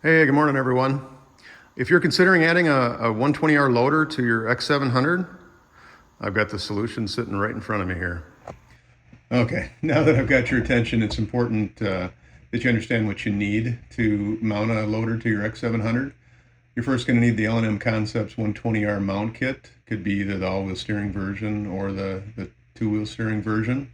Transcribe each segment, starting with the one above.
Hey, good morning, everyone. If you're considering adding a 120R loader to your X700, I've got the solution sitting right in front of me here. Okay, now that I've got your attention, it's important that you understand what you need to mount a loader to your X700. You're first going to need the L&M Concepts 120R mount kit. Could be either the all-wheel steering version or the two-wheel steering version.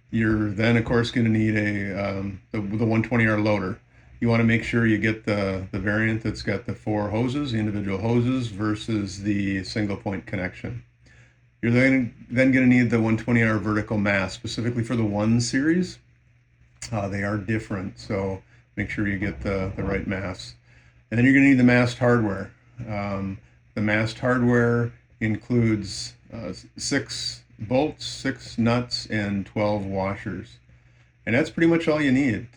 You're then, of course, going to need the 120R loader. You want to make sure you get the variant that's got the 4 hoses, the individual hoses, versus the single point connection. You're then going to need the 120R vertical mast, specifically for the 1 series. They are different, so make sure you get the right mast. And then you're going to need the mast hardware. The mast hardware includes 6 bolts, 6 nuts, and 12 washers. And that's pretty much all you need.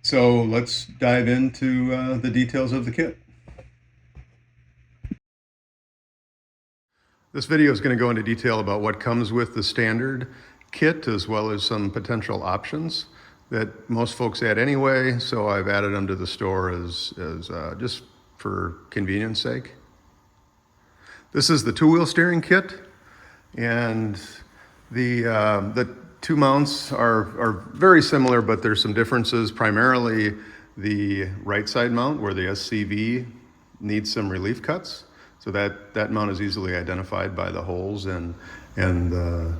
So let's dive into the details of the kit. This video is going to go into detail about what comes with the standard kit, as well as some potential options that most folks add anyway, so I've added them to the store as just for convenience sake. This is the two-wheel steering kit, and the 2 mounts are very similar, but there's some differences. Primarily the right side mount, where the SCV needs some relief cuts. So that mount is easily identified by the holes and the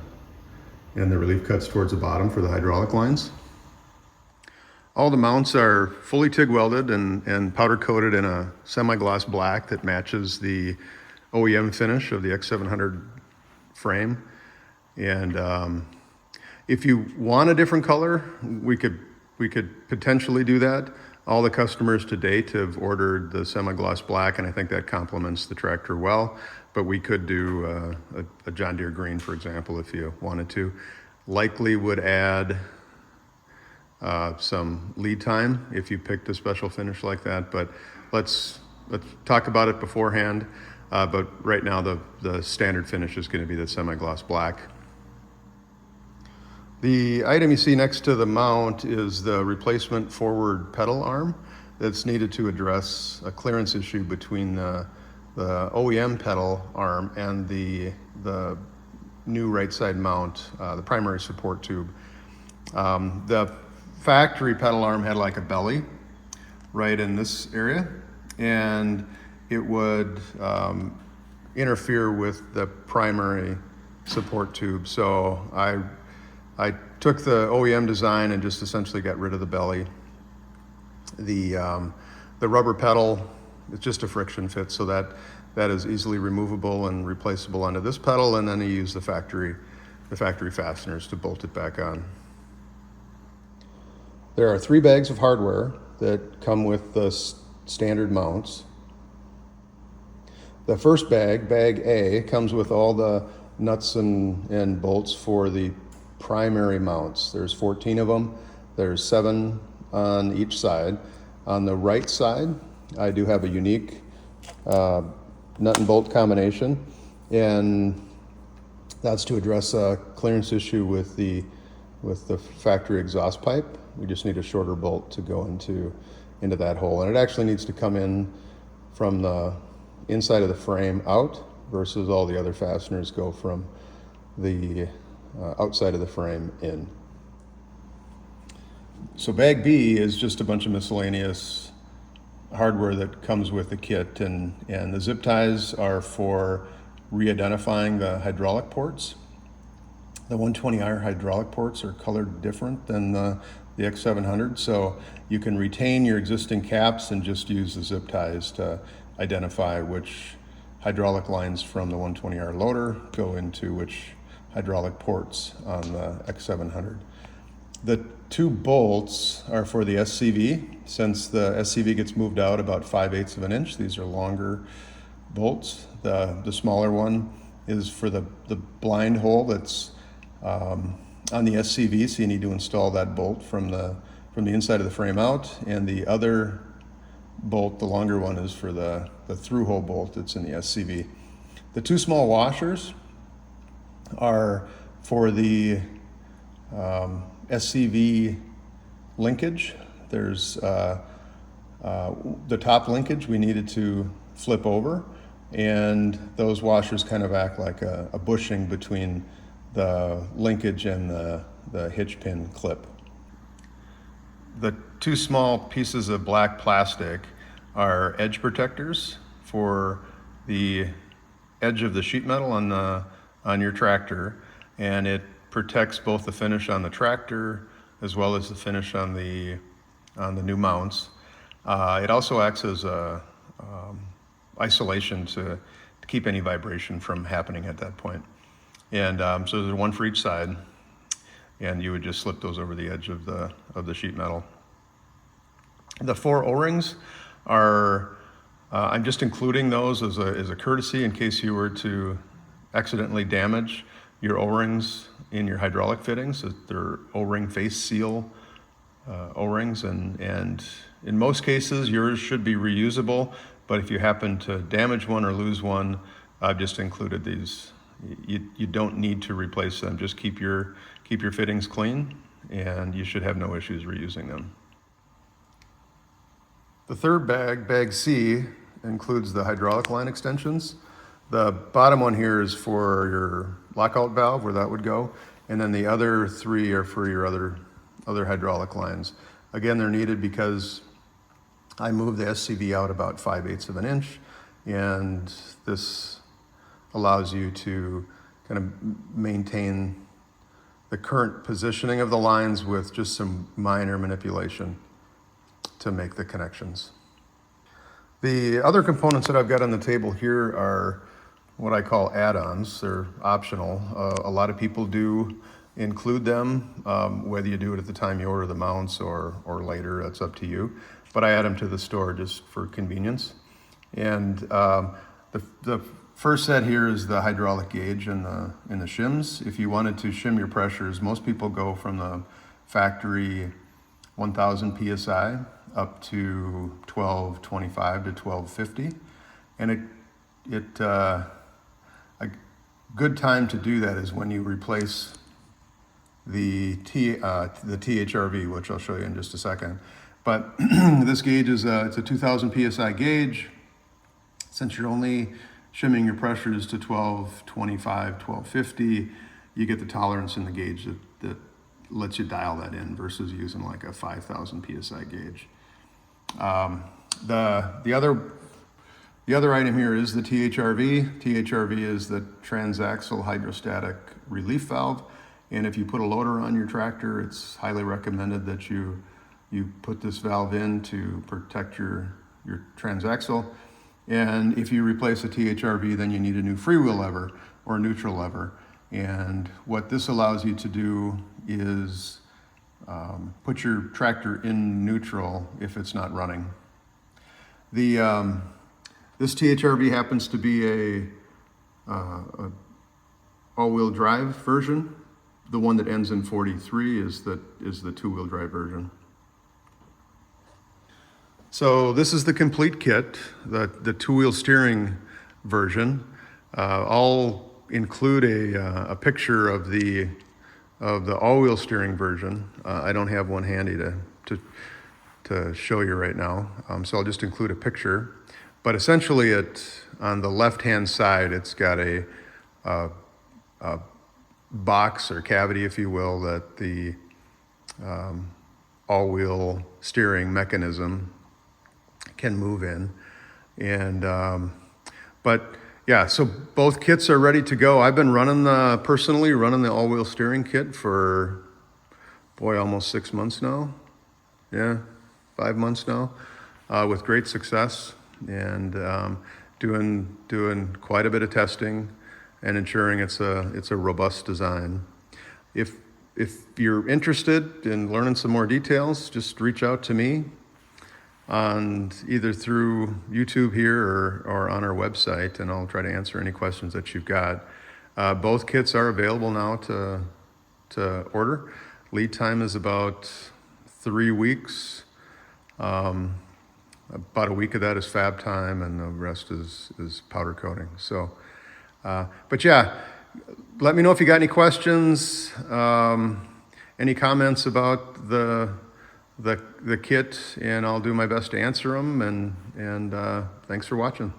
relief cuts towards the bottom for the hydraulic lines. All the mounts are fully TIG welded and powder coated in a semi-gloss black that matches the OEM finish of the X700 frame. And if you want a different color, we could potentially do that. All the customers to date have ordered the semi-gloss black, and I think that complements the tractor well. But we could do a John Deere green, for example, if you wanted to. Likely would add some lead time if you picked a special finish like that. But let's talk about it beforehand. But right now, the standard finish is going to be the semi-gloss black. The item you see next to the mount is the replacement forward pedal arm that's needed to address a clearance issue between the OEM pedal arm and the new right side mount, the primary support tube. The factory pedal arm had like a belly right in this area, and it would interfere with the primary support tube. So I took the OEM design and just essentially got rid of the belly. The rubber pedal is just a friction fit, so that is easily removable and replaceable onto this pedal, and then you use the factory fasteners to bolt it back on. There are 3 bags of hardware that come with the standard mounts. The first bag, bag A, comes with all the nuts and bolts for the primary mounts. There's 14 of them. There's 7 on each side. On the right side, I do have a unique nut and bolt combination, and that's to address a clearance issue with the factory exhaust pipe. We just need a shorter bolt to go into that hole, and it actually needs to come in from the inside of the frame out, versus all the other fasteners go from the outside of the frame in. So bag B is just a bunch of miscellaneous hardware that comes with the kit, and the zip ties are for re-identifying the hydraulic ports. The 120R hydraulic ports are colored different than the X700, so you can retain your existing caps and just use the zip ties to identify which hydraulic lines from the 120R loader go into which hydraulic ports on the X700. The 2 bolts are for the SCV. Since the SCV gets moved out about 5/8 of an inch, these are longer bolts. The smaller one is for the blind hole that's on the SCV, so you need to install that bolt from the inside of the frame out, and the other bolt, the longer one, is for the through hole bolt that's in the SCV. The 2 small washers are for the SCV linkage. There's The top linkage we needed to flip over, and those washers kind of act like a bushing between the linkage and the hitch pin clip. The two small pieces of black plastic are edge protectors for the edge of the sheet metal on your tractor, and it protects both the finish on the tractor as well as the finish on the new mounts. It also acts as a isolation to keep any vibration from happening at that point. And so there's one for each side, and you would just slip those over the edge of the sheet metal. The 4 O-rings are, I'm just including those as a courtesy in case you were to accidentally damage your O-rings in your hydraulic fittings. They're O-ring face seal O-rings, and in most cases yours should be reusable, but if you happen to damage one or lose one, I've just included these. You don't need to replace them. Just keep your fittings clean, and you should have no issues reusing them. The third bag C, includes the hydraulic line extensions. The bottom one here is for your lockout valve, where that would go, and then the other 3 are for your other hydraulic lines. Again, they're needed because I moved the SCV out about 5/8 of an inch, and this allows you to kind of maintain the current positioning of the lines with just some minor manipulation to make the connections. The other components that I've got on the table here are what I call add-ons. They're optional. A lot of people do include them, whether you do it at the time you order the mounts or later, that's up to you. But I add them to the store just for convenience. And the first set here is the hydraulic gauge and the shims. If you wanted to shim your pressures, most people go from the factory 1000 PSI up to 1225 to 1250. And a good time to do that is when you replace the THRV, which I'll show you in just a second. But this gauge is it's a 2000 PSI gauge. Since you're only shimming your pressures to 1225, 1250, you get the tolerance in the gauge that lets you dial that in versus using like a 5000 PSI gauge. The other item here is the THRV. THRV is the transaxle hydrostatic relief valve. And if you put a loader on your tractor, it's highly recommended that you put this valve in to protect your transaxle. And if you replace a THRV, then you need a new freewheel lever or a neutral lever. And what this allows you to do is put your tractor in neutral if it's not running. This THRV happens to be a all-wheel drive version. The one that ends in 43 is the two-wheel drive version. So this is the complete kit, the two-wheel steering version. I'll include a picture of the all-wheel steering version. I don't have one handy to show you right now, so I'll just include a picture. But essentially, on the left-hand side, it's got a box or cavity, if you will, that the all-wheel steering mechanism can move in. And but yeah, so both kits are ready to go. I've been personally running the all-wheel steering kit for almost 6 months now. Yeah, 5 months now, with great success, and doing quite a bit of testing and ensuring it's a robust design. If you're interested in learning some more details, just reach out to me either through YouTube here or on our website, and I'll try to answer any questions that you've got. Both kits are available now to order. Lead time is about 3 weeks. About a week of that is fab time, and the rest is powder coating. So, but yeah, let me know if you got any questions, any comments about the the kit, and I'll do my best to answer them. And thanks for watching.